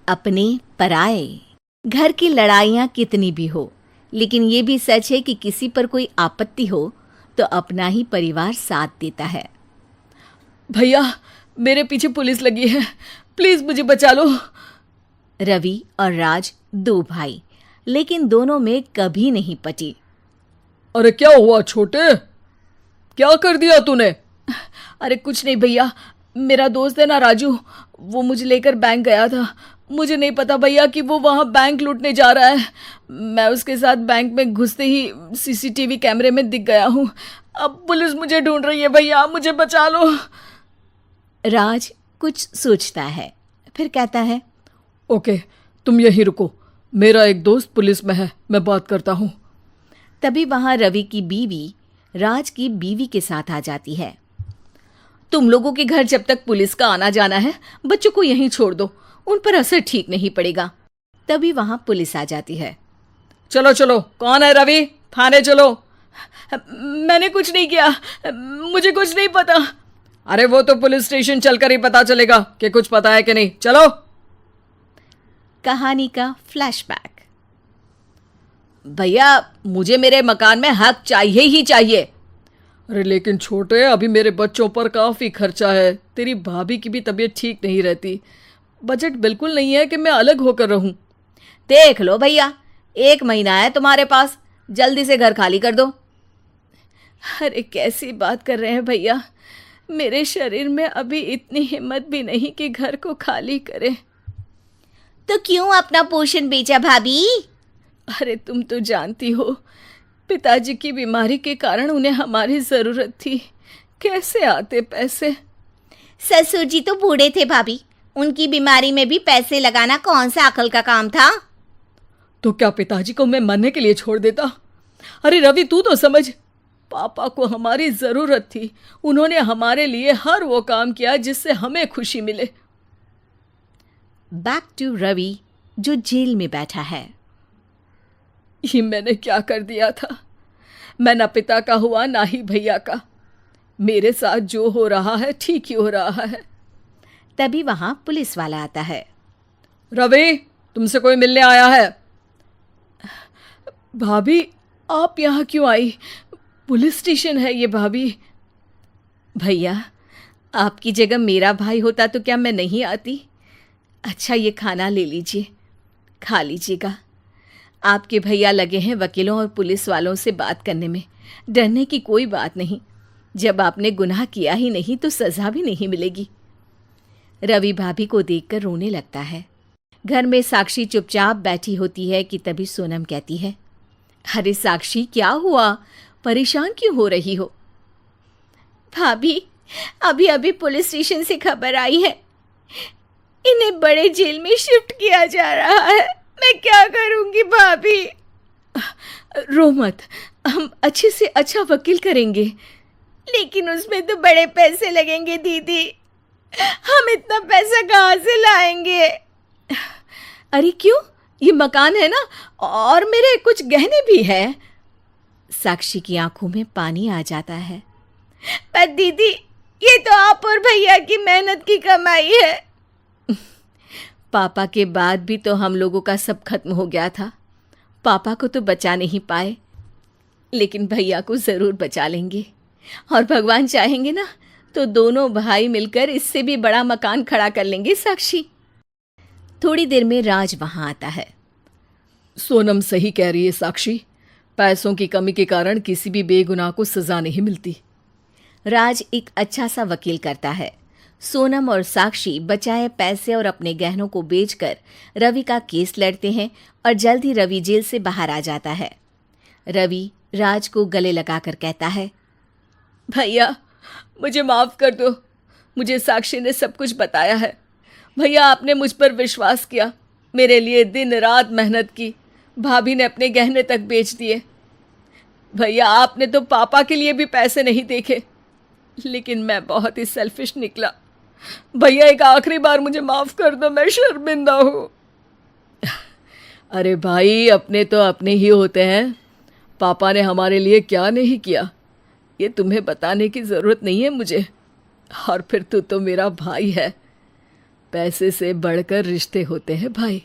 अपने पराए। घर की लड़ाइयाँ कितनी भी हो, लेकिन ये भी सच है कि किसी पर कोई आपत्ति हो तो अपना ही परिवार साथ देता है। भैया, मेरे पीछे पुलिस लगी है, प्लीज मुझे बचा लो। रवि और राज दो भाई, लेकिन दोनों में कभी नहीं पटी। अरे क्या हुआ छोटे, क्या कर दिया तूने? अरे कुछ नहीं भैया, मेरा दोस्त है ना राजू, वो मुझे लेकर बैंक गया था। मुझे नहीं पता भैया कि वो वहाँ बैंक लूटने जा रहा है। मैं उसके साथ बैंक में घुसते ही सीसीटीवी कैमरे में दिख गया हूँ। अब पुलिस मुझे ढूंढ रही है भैया, मुझे बचा लो। राज कुछ सोचता है, फिर कहता है, ओके, तुम यहीं रुको, मेरा एक दोस्त पुलिस में है, मैं बात करता हूँ। तभी वहां रवि की बीवी राज की बीवी के साथ आ जाती है। तुम लोगों के घर जब तक पुलिस का आना जाना है, बच्चों को यहीं छोड़ दो, उन पर असर ठीक नहीं पड़ेगा। तभी वहां पुलिस आ जाती है। चलो चलो, कौन है रवि, थाने चलो। मैंने कुछ नहीं किया, मुझे कुछ नहीं पता। अरे वो तो पुलिस स्टेशन चलकर ही पता चलेगा कि कुछ पता है कि नहीं, चलो। कहानी का फ्लैशबैक। भैया, मुझे मेरे मकान में हक चाहिए ही चाहिए। अरे लेकिन छोटे, अभी मेरे बच्चों पर काफ़ी खर्चा है, तेरी भाभी की भी तबीयत ठीक नहीं रहती, बजट बिल्कुल नहीं है कि मैं अलग होकर रहूं। देख लो भैया, 1 महीना है तुम्हारे पास, जल्दी से घर खाली कर दो। अरे कैसी बात कर रहे हैं भैया, मेरे शरीर में अभी इतनी हिम्मत भी नहीं कि घर को खाली करें। तो क्यों अपना पोषण बेचा भाभी? अरे तुम तो जानती हो, पिताजी की बीमारी के कारण उन्हें हमारी ज़रूरत थी, कैसे आते पैसे। ससुर जी तो बूढ़े थे भाभी, उनकी बीमारी में भी पैसे लगाना कौन सा अकल का काम था। तो क्या पिताजी को मैं मरने के लिए छोड़ देता? अरे रवि, तू तो समझ, पापा को हमारी ज़रूरत थी, उन्होंने हमारे लिए हर वो काम किया जिससे हमें खुशी मिले। बैक टू रवि, जो जेल में बैठा है। ये मैंने क्या कर दिया था? मैं ना पिता का हुआ ना ही भैया का। मेरे साथ जो हो रहा है ठीक ही हो रहा है। तभी वहां पुलिस वाला आता है। रवि, तुमसे कोई मिलने आया है। भाभी, आप यहाँ क्यों आई? पुलिस स्टेशन है ये भाभी। भैया, आपकी जगह मेरा भाई होता तो क्या मैं नहीं आती? अच्छा, ये खाना ले लीजिए, खा लीजिएगा। आपके भैया लगे हैं वकीलों और पुलिस वालों से बात करने में, डरने की कोई बात नहीं। जब आपने गुनाह किया ही नहीं तो सज़ा भी नहीं मिलेगी। रवि भाभी को देखकर रोने लगता है। घर में साक्षी चुपचाप बैठी होती है कि तभी सोनम कहती है, अरे साक्षी, क्या हुआ, परेशान क्यों हो रही हो? भाभी, अभी अभी पुलिस स्टेशन से खबर आई है, इन्हें बड़े जेल में शिफ्ट किया जा रहा है। मैं क्या करूंगी भाभी? रो मत, हम अच्छे से अच्छा वकील करेंगे। लेकिन उसमें तो बड़े पैसे लगेंगे दीदी, हम इतना पैसा कहाँ से लाएंगे? अरे क्यों, ये मकान है ना, और मेरे कुछ गहने भी हैं। साक्षी की आंखों में पानी आ जाता है। पर दीदी, ये तो आप और भैया की मेहनत की कमाई है। पापा के बाद भी तो हम लोगों का सब खत्म हो गया था। पापा को तो बचा नहीं पाए, लेकिन भैया को ज़रूर बचा लेंगे, और भगवान चाहेंगे ना तो दोनों भाई मिलकर इससे भी बड़ा मकान खड़ा कर लेंगे। साक्षी। थोड़ी देर में राज वहां आता है। सोनम सही कह रही है साक्षी, पैसों की कमी के कारण किसी भी बेगुनाह को सज़ा नहीं मिलती। राज एक अच्छा सा वकील करता है। सोनम और साक्षी बचाए पैसे और अपने गहनों को बेचकर रवि का केस लड़ते हैं और जल्द ही रवि जेल से बाहर आ जाता है। रवि राज को गले लगाकर कहता है, भैया मुझे माफ़ कर दो, मुझे साक्षी ने सब कुछ बताया है। भैया, आपने मुझ पर विश्वास किया, मेरे लिए दिन रात मेहनत की, भाभी ने अपने गहने तक बेच दिए। भैया, आपने तो पापा के लिए भी पैसे नहीं देखे, लेकिन मैं बहुत ही सेल्फिश निकला। भैया, एक आखिरी बार मुझे माफ़ कर दो, मैं शर्मिंदा हूँ। अरे भाई, अपने तो अपने ही होते हैं, पापा ने हमारे लिए क्या नहीं किया ये तुम्हें बताने की ज़रूरत नहीं है मुझे। और फिर तू तो मेरा भाई है, पैसे से बढ़कर रिश्ते होते हैं भाई।